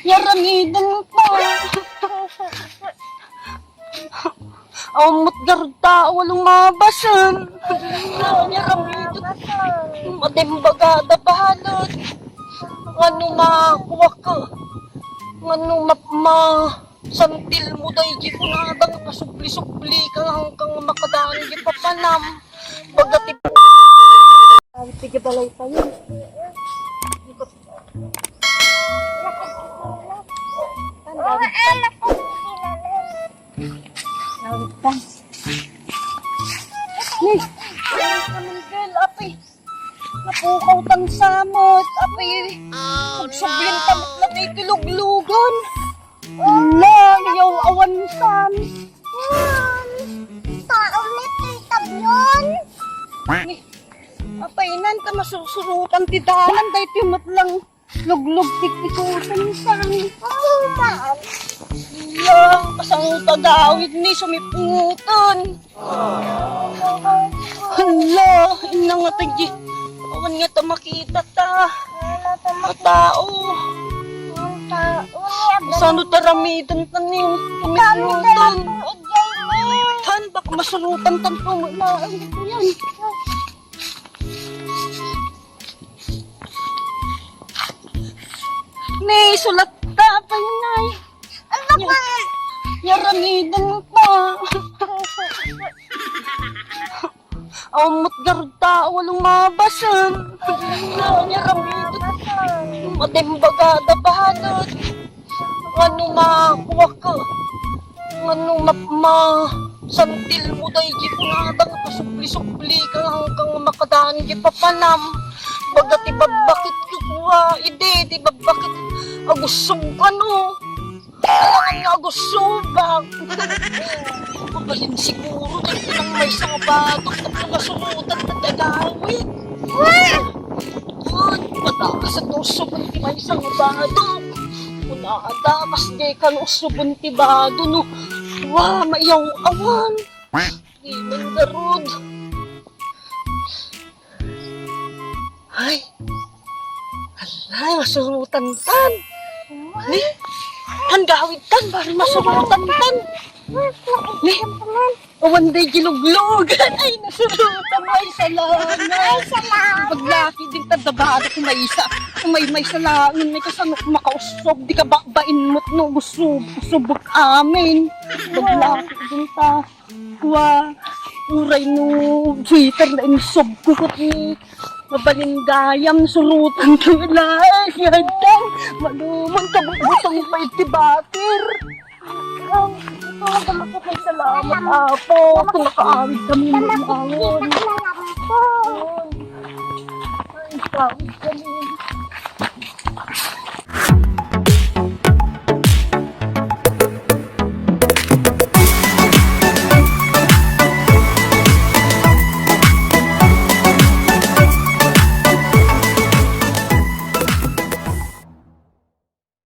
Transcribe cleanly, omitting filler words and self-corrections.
Yaramidan pa. Amot garda, walang mabasan. Yaramidan. Madimbagada bahalot. Ano makuha ka. Ano santil mo dahi di ko nadang pasupli-supli ka hanggang makadaan di papanam. Bagati po. Ay, pigabalay pa yun. Nih, kamingkel, api. Napukaw tang samot, api. Magsubling tamit na di tiluglugan. Lang, yaw awan sam. Paulit ay tabyon. Nih, apainan ka masusurutan ti dalan, dahil timat lang luglug tikikutan sam. Oh, maan. Lang, pasang tagawid ni sumipungutan. Hala, ina nga tagi. Awan nga ta makita ta. Matao. Sano taramidan tanim. Kumipunutan. Tan, baka masurutan tan po. Malaan ko yan. May sulat ta pa yun ay. Ano ba? Yaramidan pa. Amot garda, walang mabasan. Yaramidan. Madimbagada bahalot. Ano makuha ka. Ano santil mo dahi di ko nadang pasupli-supli ka hanggang makadaan di papanam. Bagati babakit ka kuha. Di babakit. Agusog ka no. Alangan nga agusubag. Pabalin siguro dahil ko nang may sabatok na pinasurutan na tagawin. Matakas at usubon ti may sabadok. Unadakas di ka no usubon ti bado no. Wah, mayaw awan. Di man darod. Ay. Alay, masurutan tan. Ni, tan gawid tan, bari masurutan tan. Ni, awan day giluglugan. Ay, nasurutan. Ay, salamat. Ay, salamat. Paglaki din tadabada kung may isa. Kung may salangin, may kasanok makausog. Di ka bakbain mo't no, usubok amin. Paglaki din ta. Kuha, uray no, Twitter na inisog kukot ni. Mabalingayam, surutan ka wala. Yadang, malumang kabutang pa itibatir. Ay, salamat, Apo. Kung nakaawid kami ng angon. Salamat po. Ay, kaawid kami.